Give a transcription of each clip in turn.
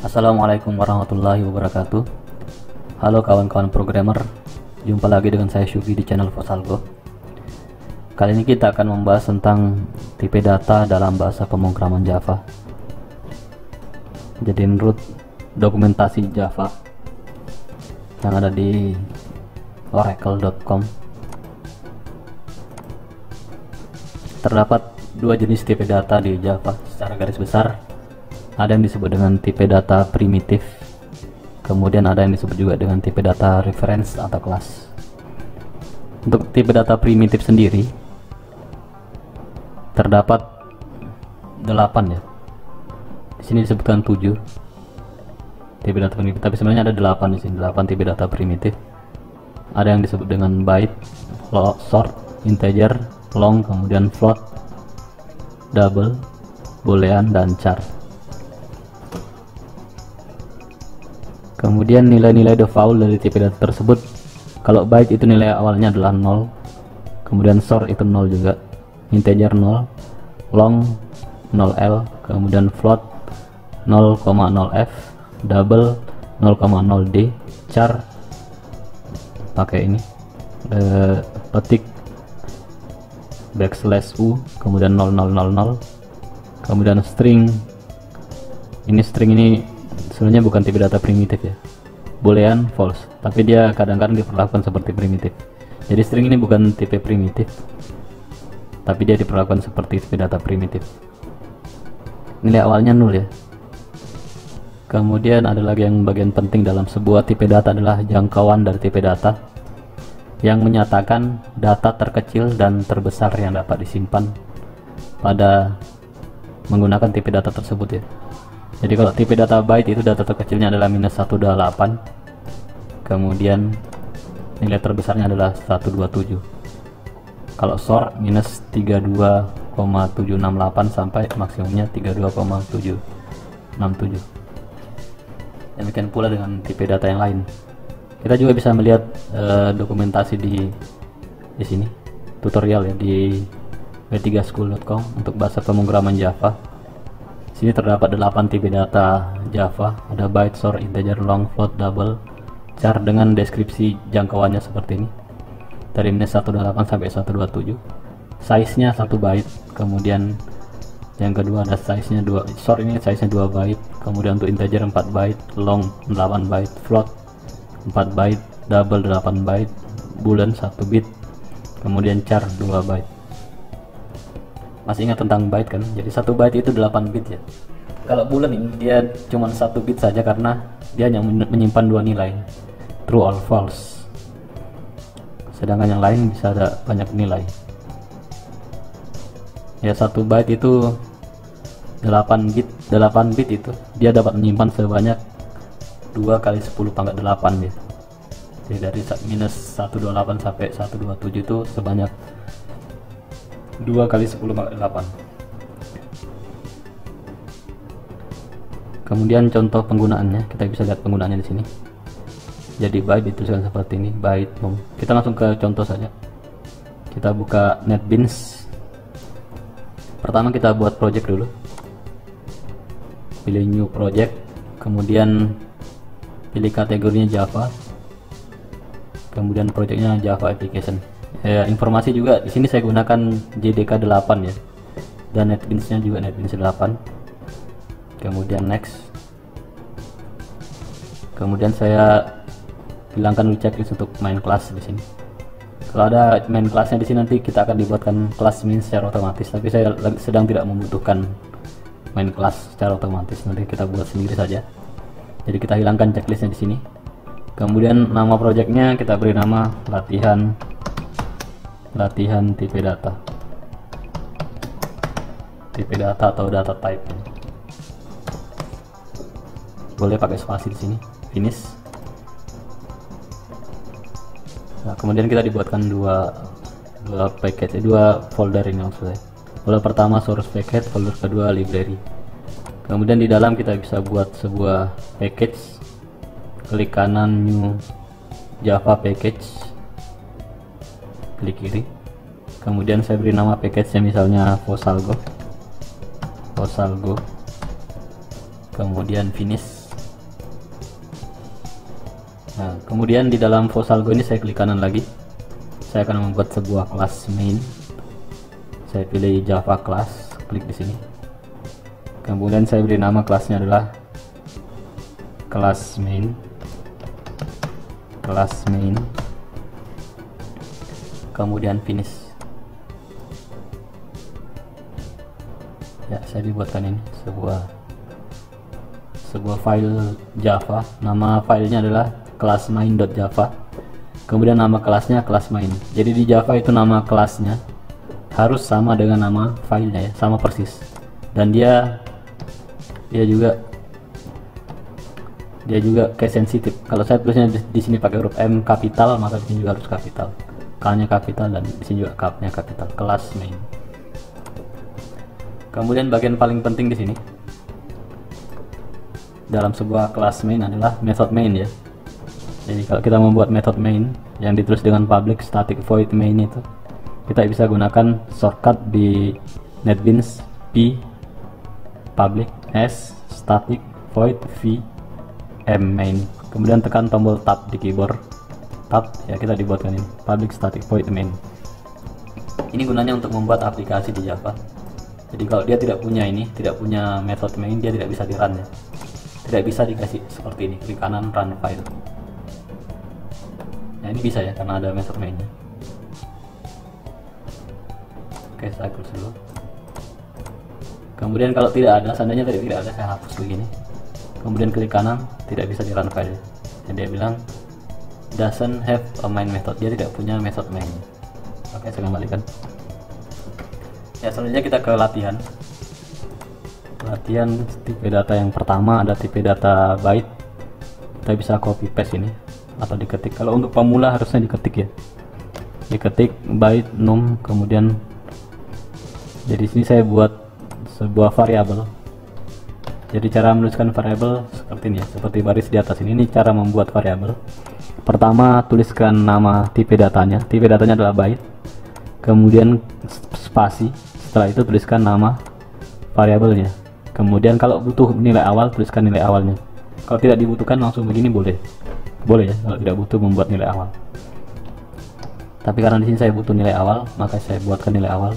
Assalamualaikum warahmatullahi wabarakatuh. Halo kawan-kawan programmer, jumpa lagi dengan saya Syugi di channel Fosalgo. Kali ini kita akan membahas tentang tipe data dalam bahasa pemrograman Java. Jadi menurut dokumentasi Java yang ada di oracle.com, terdapat dua jenis tipe data di Java secara garis besar. Ada yang disebut dengan tipe data primitif, kemudian ada yang disebut juga dengan tipe data reference atau kelas. Untuk tipe data primitif sendiri terdapat 8 ya. Di sini disebutkan 7 tipe data primitif, tapi sebenarnya ada 8 di sini, 8 tipe data primitif. Ada yang disebut dengan byte, short, integer, long, kemudian float, double, boolean, dan char. Kemudian nilai-nilai default dari tipe data tersebut, kalau byte itu nilai awalnya adalah 0, kemudian short itu 0 juga, integer 0, long 0L, kemudian float 0,0F, double 0,0D, char pakai ini petik \u, kemudian 0000, kemudian string ini sebenarnya bukan tipe data primitif ya, boolean false, tapi dia kadang-kadang diperlakukan seperti primitif. Jadi string ini bukan tipe primitif, tapi dia diperlakukan seperti tipe data primitif. Nilai awalnya 0 ya. Kemudian ada lagi yang bagian penting dalam sebuah tipe data adalah jangkauan dari tipe data, yang menyatakan data terkecil dan terbesar yang dapat disimpan pada menggunakan tipe data tersebut ya. Jadi kalau tipe data byte itu data terkecilnya adalah -128, kemudian nilai terbesarnya adalah 127. Kalau short -32,768 sampai maksimumnya 32,767. Demikian pula dengan tipe data yang lain. Kita juga bisa melihat dokumentasi di sini, tutorial ya, di w3school.com untuk bahasa pemrograman Java. Sini terdapat 8 tipe data Java, ada byte, short, integer, long, float, double, char dengan deskripsi jangkauannya seperti ini. Dari -128 sampai 127. Size-nya 1 byte, kemudian yang kedua ada size-nya 2, short ini size-nya 2 byte, kemudian untuk integer 4 byte, long 8 byte, float 4 byte, double 8 byte, boolean 1 bit, kemudian char 2 byte. Masih ingat tentang byte kan? Jadi 1 byte itu 8 bit ya. Kalau boolean ini dia cuma 1 bit saja karena dia hanya menyimpan 2 nilai, true or false. Sedangkan yang lain bisa ada banyak nilai. Ya 1 byte itu 8 bit itu dia dapat menyimpan sebanyak 2 kali 10 pangkat 8 ya. Jadi dari -128 sampai 127 itu sebanyak 2 kali 10 pangkat 8. Kemudian contoh penggunaannya, kita bisa lihat penggunaannya di sini. Jadi byte dituliskan seperti ini, byte. Kita langsung ke contoh saja. Kita buka NetBeans. Pertama kita buat project dulu. Pilih new project, kemudian pilih kategorinya Java. Kemudian projectnya Java application. Informasi juga di sini saya gunakan JDK 8 ya, dan NetBeans-nya juga NetBeans 8. Kemudian next. Kemudian saya hilangkan dulu checklist untuk main class di sini. Kalau ada main classnya di sini nanti kita akan dibuatkan kelas main secara otomatis, tapi saya sedang tidak membutuhkan main class secara otomatis, nanti kita buat sendiri saja. Jadi kita hilangkan checklistnya di sini. Kemudian nama projectnya kita beri nama latihan tipe data atau data type. Boleh pakai spasi di sini. Finish. Nah, kemudian kita dibuatkan dua package, dua folder ini maksud saya. Folder pertama source package, folder kedua library. Kemudian di dalam kita bisa buat sebuah package. Klik kanan new Java package, klik kiri. Kemudian saya beri nama package-nya misalnya Fosalgo. Kemudian finish. Nah, kemudian di dalam Vosalgo ini saya klik kanan lagi. Saya akan membuat sebuah kelas main. Saya pilih Java class, klik di sini. Kemudian saya beri nama kelasnya adalah kelas main. Kemudian finish. Ya, saya dibuatkan ini sebuah file Java. Nama filenya adalah kelas main.java. Kemudian nama kelasnya kelas main. Jadi di Java itu nama kelasnya harus sama dengan nama filenya ya, sama persis. Dan dia juga case sensitif. Kalau saya tulisnya di sini pakai huruf M kapital, maka di sini juga harus kapital. K-nya kapital dan di sini juga K-nya kapital. Kelas main. Kemudian bagian paling penting di sini dalam sebuah kelas main adalah method main ya. Jadi kalau kita membuat method main yang ditulis dengan public static void main itu, kita bisa gunakan shortcut di NetBeans P public s static void v m main. Kemudian tekan tombol tab di keyboard. Tab ya, kita dibuatkan ini public static void main. Ini gunanya untuk membuat aplikasi di Java. Jadi kalau dia tidak punya method main, dia tidak bisa di run ya. Tidak bisa dikasih seperti ini, klik kanan run file. Nah ini bisa ya, karena ada method mainnya. Oke, saya close dulu. Kemudian kalau tidak ada, seandainya tidak ada, saya hapus begini. Kemudian klik kanan, tidak bisa di run file. Dan dia bilang doesn't have a main method, dia tidak punya method main. Oke, saya kembalikan. Ya, selanjutnya kita ke latihan tipe data. Yang pertama ada tipe data byte. Kita bisa copy paste ini atau diketik. Kalau untuk pemula harusnya diketik ya, diketik byte num. Kemudian jadi sini saya buat sebuah variabel. Jadi cara menuliskan variabel seperti ini ya, seperti baris di atas ini. Ini cara membuat variabel. Pertama, tuliskan nama tipe datanya. Tipe datanya adalah byte. Kemudian spasi. Setelah itu tuliskan nama variabelnya. Kemudian kalau butuh nilai awal, tuliskan nilai awalnya. Kalau tidak dibutuhkan langsung begini boleh ya, kalau tidak butuh membuat nilai awal. Tapi karena di sini saya butuh nilai awal, maka saya buatkan nilai awal.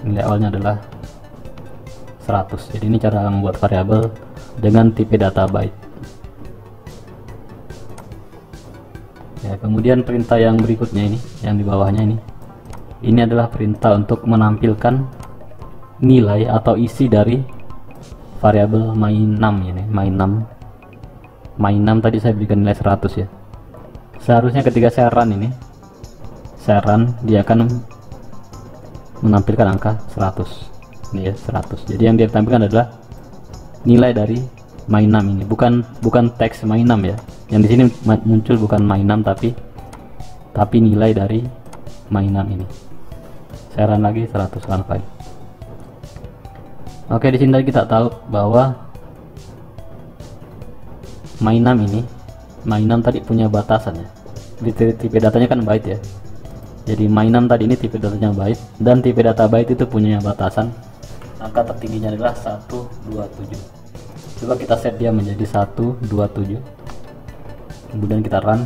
Nilai awalnya adalah 100. Jadi ini cara membuat variabel dengan tipe data byte. Ya, kemudian perintah yang berikutnya ini, yang di bawahnya ini adalah perintah untuk menampilkan nilai atau isi dari variabel main6 ini. main6 tadi saya berikan nilai 100 ya. Seharusnya ketika saya run dia akan menampilkan angka 100 ini ya, 100. Jadi yang dia tampilkan adalah nilai dari main6 ini, bukan teks main6 ya. Yang di sini muncul bukan main6 tapi nilai dari main6 ini. Saya run lagi 100 run file. Oke, di sini kita tahu bahwa main6 tadi punya batasan ya. Tipe datanya kan byte ya. Jadi main6 tadi ini tipe datanya byte, dan tipe data byte itu punya batasan. Angka tertingginya adalah 127. Coba kita set dia menjadi 127. Kemudian kita run.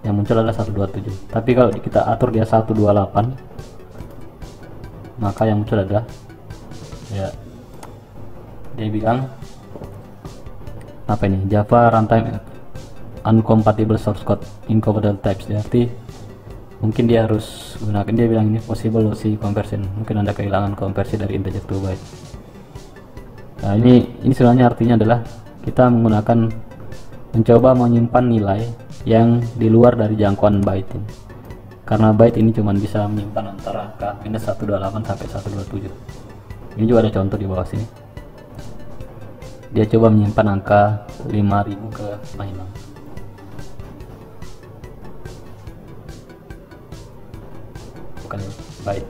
Yang muncul adalah 127. Tapi kalau kita atur dia 128, maka yang muncul adalah ya, dia bilang apa ini, Java runtime uncompatible source code incompatible types. Berarti mungkin dia harus gunakan, dia bilang ini possible lossy conversion, mungkin Anda kehilangan konversi dari integer to byte. Nah ini sebenarnya artinya adalah kita mencoba menyimpan nilai yang di luar dari jangkauan byte ini. Karena byte ini cuma bisa menyimpan antara angka -128 sampai 127. Ini juga ada contoh di bawah sini. Dia coba menyimpan angka 5000 ke main6. Bukan byte.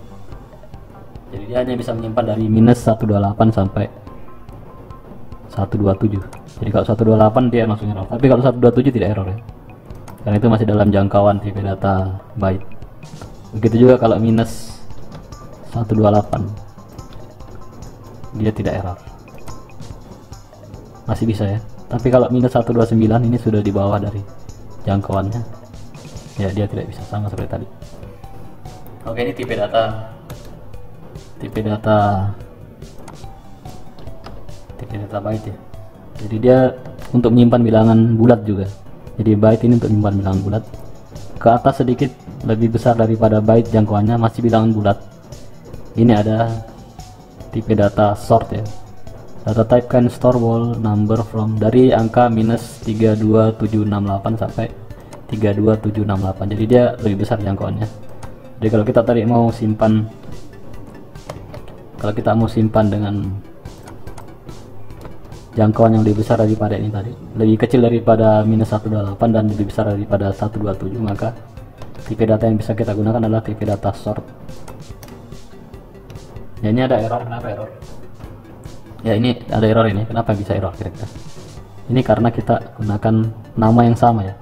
Jadi dia hanya bisa menyimpan dari -128 sampai 127. Jadi kalau 128 dia langsung error. Tapi kalau 127 tidak error ya. Karena itu masih dalam jangkauan tipe data byte. Begitu juga kalau -128, dia tidak error, masih bisa ya. Tapi kalau minus 129 ini sudah di bawah dari jangkauannya, ya dia tidak bisa, sama seperti tadi. Oke, ini tipe data byte ya. Jadi dia untuk menyimpan bilangan bulat juga. Jadi byte ini untuk menyimpan bilangan bulat. Ke atas sedikit lebih besar daripada byte jangkauannya, masih bilangan bulat. Ini ada tipe data short ya. Data type can store whole number from dari angka minus 32768 sampai 32768. Jadi dia lebih besar jangkauannya. Jadi kalau kita tadi mau simpan, dengan jangkauan yang lebih besar daripada ini tadi, lebih kecil daripada minus 128 dan lebih besar daripada 127, maka tipe data yang bisa kita gunakan adalah tipe data short. Ya, ini ada error. Kenapa error? Ya, ini ada error ini. Kenapa bisa error kira-kira? Ini karena kita gunakan nama yang sama ya.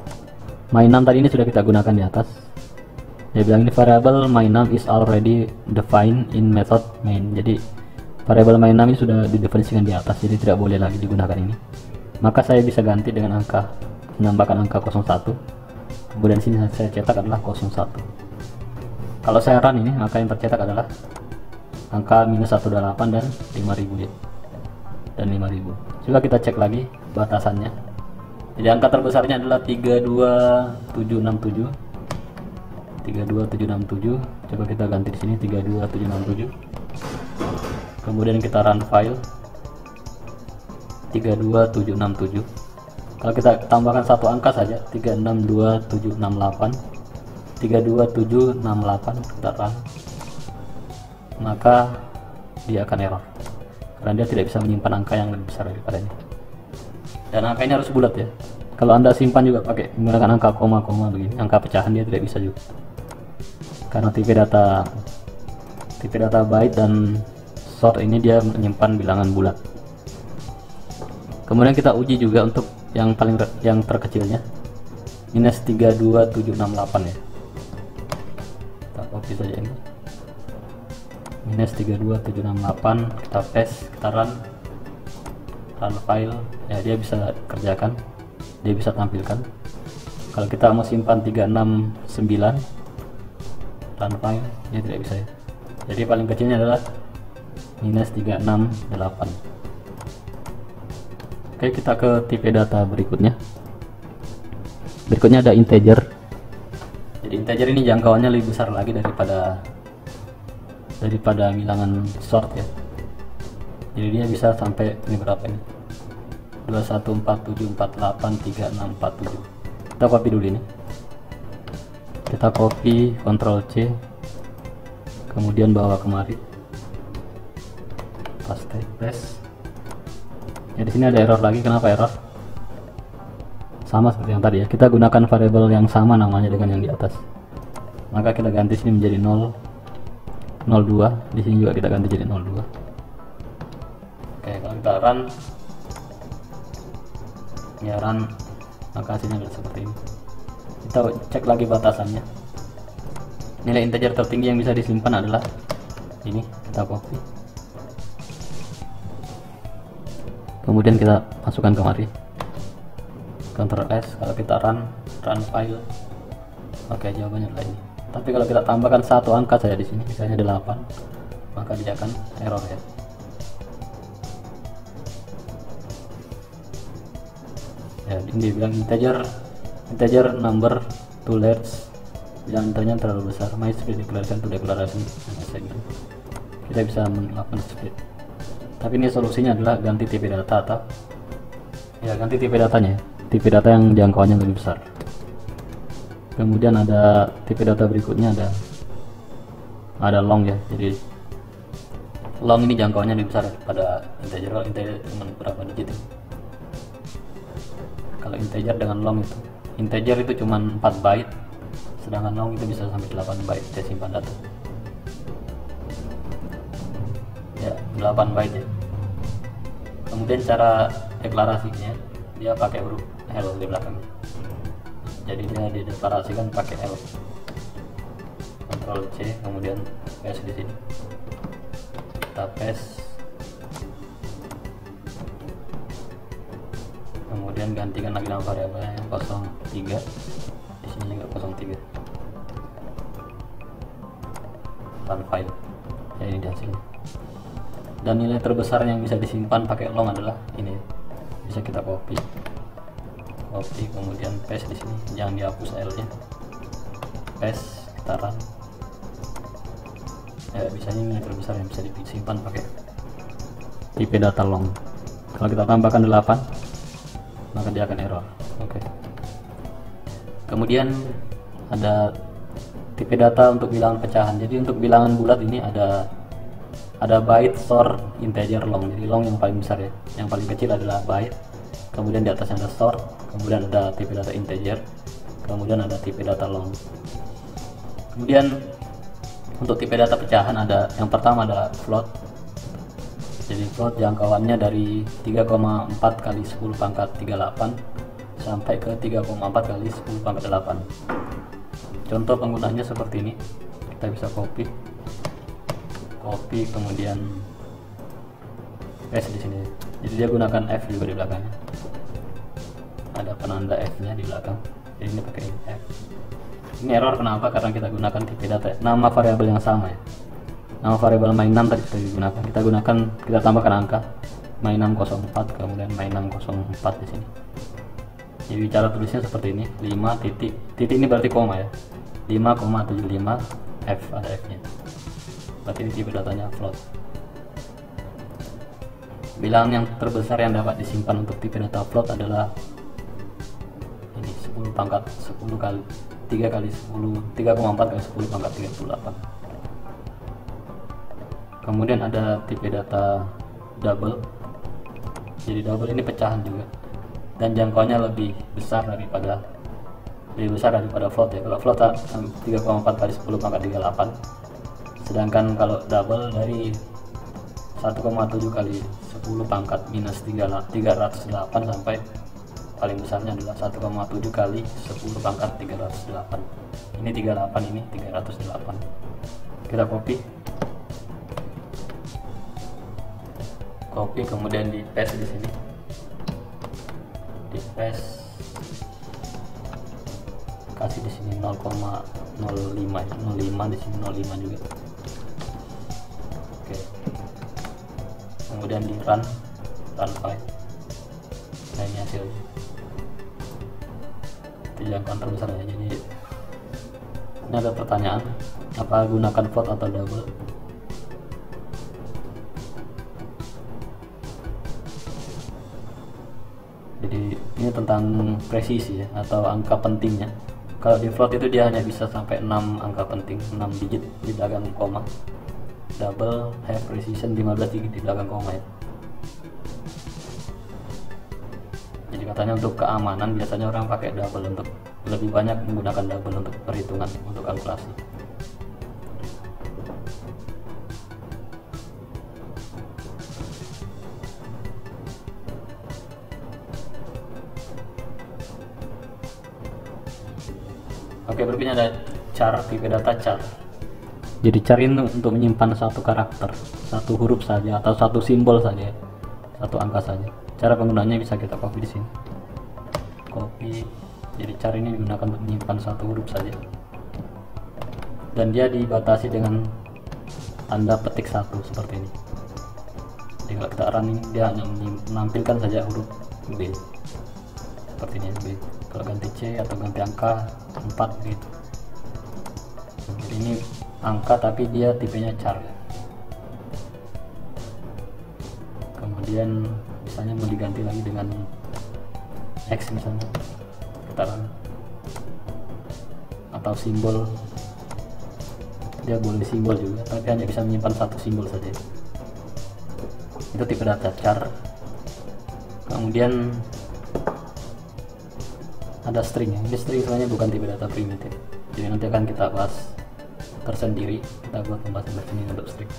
My name tadi ini sudah kita gunakan di atas. Dia bilang ini variable my name is already defined in method main. Jadi variable my name ini sudah didefinisikan di atas, jadi tidak boleh lagi digunakan ini. Maka saya bisa ganti dengan menambahkan angka 01. Kemudian sini saya cetak adalah 01. Kalau saya run ini, maka yang tercetak adalah angka minus 128 dan 5000 ya. Dan 5000. Coba kita cek lagi batasannya. Jadi angka terbesarnya adalah 32767. 32767. Coba kita ganti di sini 32767. Kemudian kita run file 32767. Kalau kita tambahkan satu angka saja 362768, 32768, kita run, maka dia akan error karena dia tidak bisa menyimpan angka yang lebih besar daripada ini. Dan angka ini harus bulat ya. Kalau Anda simpan juga pakai menggunakan angka koma-koma begini, angka pecahan, dia tidak bisa juga. Karena tipe data byte dan short ini dia menyimpan bilangan bulat. Kemudian kita uji juga untuk yang terkecilnya minus 32768 ya. Kita copy saja ini minus 32768, kita paste, kita run file ya, dia bisa kerjakan, dia bisa tampilkan. Kalau kita mau simpan 369, run file, dia tidak bisa ya. Jadi paling kecilnya adalah minus 368. Oke, kita ke tipe data berikutnya. Berikutnya ada integer. Jadi integer ini jangkauannya lebih besar lagi daripada bilangan short ya. Jadi dia bisa sampai ini berapa ini? 2147483647. Kita copy dulu ini. Kita copy, Ctrl C, kemudian bawa kemari, paste. Ya, di sini ada error lagi. Kenapa error? Sama seperti yang tadi ya. Kita gunakan variable yang sama namanya dengan yang di atas. Maka kita ganti sini menjadi 02. Di sini juga kita ganti jadi 02. Oke, kalau kita run, ya run, maka hasilnya adalah seperti ini. Kita cek lagi batasannya. Nilai integer tertinggi yang bisa disimpan adalah ini. Kita copy, kemudian kita masukkan kemari, Ctrl S. Kalau kita run file, oke, jawabannya adalah ini. Tapi kalau kita tambahkan satu angka saja di sini, misalnya 8, maka dia akan error ya. Ya, ini dia bilang integer number too large, bilangan intinya terlalu besar. My split declaration to declaration segment. Kita bisa melakukan split. Tapi ini solusinya adalah ganti tipe data, atau ya ganti tipe datanya, tipe data yang jangkauannya lebih besar. Kemudian ada tipe data berikutnya, ada long ya. Jadi long ini jangkauannya lebih besar daripada integer. Kalau integer cuma berapa digit ya? Kalau integer dengan long itu, integer itu cuma 4 byte, sedangkan long itu bisa sampai 8 byte dia simpan data. Ya, 8 byte ya. Kemudian cara deklarasinya, dia pakai huruf L di belakangnya. Jadi dia dideklarasikan pakai L. Ctrl C, kemudian paste di sini. Kita paste. kemudian gantikan lagi nama variabelnya yang 03, di sini juga 03, run file. Ya, ini hasilnya. Dan nilai terbesar yang bisa disimpan pakai long adalah ini, bisa kita copy kemudian paste di sini, jangan dihapus L nya, paste, kita run. Ya, biasanya nilai terbesar yang bisa disimpan pakai tipe data long. Kalau kita tambahkan 8 maka dia akan error. Oke. Kemudian ada tipe data untuk bilangan pecahan. Jadi untuk bilangan bulat ini ada byte, store, integer, long. Jadi long yang paling besar ya, yang paling kecil adalah byte, kemudian di atasnya ada store, kemudian ada tipe data integer, kemudian ada tipe data long. Kemudian untuk tipe data pecahan ada yang pertama ada float. Jadi float jangkauannya dari 3,4 kali 10 pangkat 38 sampai ke 3,4 kali 10 pangkat 8. Contoh penggunaannya seperti ini. Kita bisa copy kemudian paste di sini. Jadi dia gunakan F juga di belakangnya. Ada penanda F-nya di belakang. Jadi ini pakai F. Ini error kenapa? Karena kita gunakan tipe data nama variabel yang sama ya. Nama variabel my6 tadi kita gunakan, kita tambahkan angka my604, kemudian my604 di sini. Jadi cara tulisnya seperti ini, 5 titik ini berarti koma ya, 5,75 F, ada F nya, berarti ini tipe datanya float. Bilangan yang terbesar yang dapat disimpan untuk tipe data float adalah ini, 10 pangkat 10 kali 3 kali 10 3,4 kali 10 pangkat 38. Kemudian ada tipe data double. Jadi double ini pecahan juga, dan jangkauannya lebih besar daripada float ya. Kalau float 3,4 kali 10 pangkat 38, sedangkan kalau double dari 1,7 kali 10 pangkat minus 308 sampai paling besarnya adalah 1,7 kali 10 pangkat 308. Ini 38, ini 308. Kita copy kemudian di paste di sini, di paste, kasih di sini 0,05 ya, 05 di sini 05 juga. Oke. Kemudian di run file. Nah, ini hasilnya. Itu jangkauan terbesar ya. Jadi ini ada pertanyaan, apa gunakan float atau double? Jadi ini tentang presisi ya, atau angka pentingnya. Kalau di float itu dia hanya bisa sampai 6 angka penting, 6 digit di belakang koma. Double have precision 15 digit di belakang koma ya. Jadi katanya untuk keamanan biasanya orang pakai double, untuk lebih banyak menggunakan double untuk perhitungan, untuk kalkulasi. Oke, berikutnya ada char, tipe data char. Jadi char ini untuk menyimpan satu karakter, satu huruf saja atau satu simbol saja, satu angka saja. Cara penggunaannya bisa kita copy di sini. Copy. Jadi char ini digunakan untuk menyimpan satu huruf saja. Dan dia dibatasi dengan tanda petik 1 seperti ini. Jadi kalau kita run ini dia hanya menampilkan saja huruf B. Seperti ini B. Kalau ganti C atau ganti angka 4 gitu. Jadi ini angka tapi dia tipenya char. Kemudian misalnya mau diganti lagi dengan X misalnya, kita run. Atau simbol, dia boleh simbol juga tapi hanya bisa menyimpan satu simbol saja. Itu tipe data char. Kemudian ada string ya. Ini string sebenarnya bukan tipe data primitif, jadi nanti akan kita bahas tersendiri, kita buat pembahasan tersendiri untuk string.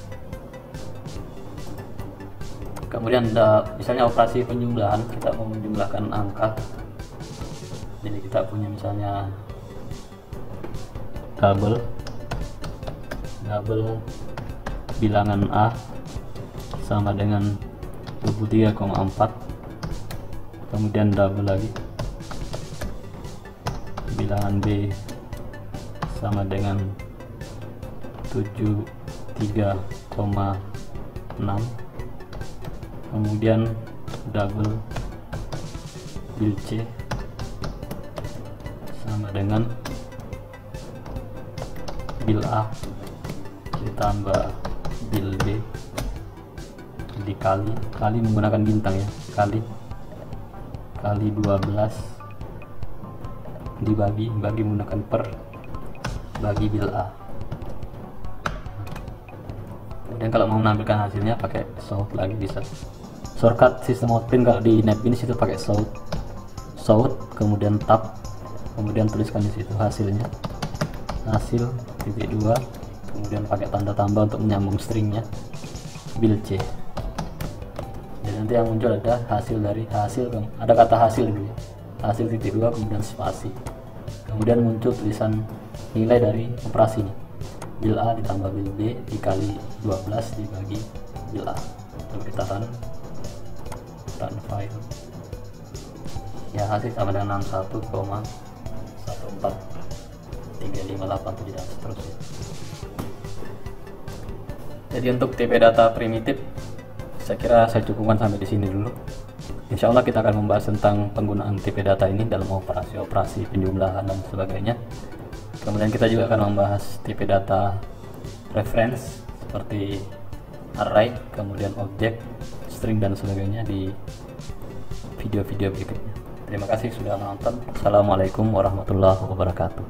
Kemudian ada misalnya operasi penjumlahan, kita mau menjumlahkan angka. Jadi kita punya misalnya double bilangan A sama dengan 23,4 kemudian double lagi, bilangan B sama dengan 73,6, kemudian double bil C sama dengan bil A ditambah bil B dikali menggunakan bintang ya, kali 12 dibagi menggunakan per bagi bil A. Kemudian kalau mau menampilkan hasilnya pakai sort lagi bisa. Shortcut sistem outprint kalau di NetBeans itu pakai sort kemudian tab, kemudian tuliskan di situ hasilnya, hasil titik 2, kemudian pakai tanda tambah untuk menyambung stringnya bil C. Jadi nanti yang muncul ada hasil dari hasil, ada kata hasil dulu ya, hasil titik 2 kemudian spasi, kemudian muncul tulisan nilai dari operasinya, bil A ditambah bil B dikali 12 dibagi bil A. Coba kita run file ya, hasil sama dengan 61,14358 dan seterusnya. Jadi untuk TP data primitif saya kira saya cukupkan sampai di sini dulu. Insya Allah kita akan membahas tentang penggunaan TP data ini dalam operasi-operasi penjumlahan dan sebagainya. Kemudian kita juga akan membahas TP data reference seperti array, kemudian objek, string dan sebagainya di video-video berikutnya. Terima kasih sudah menonton. Assalamualaikum warahmatullahi wabarakatuh.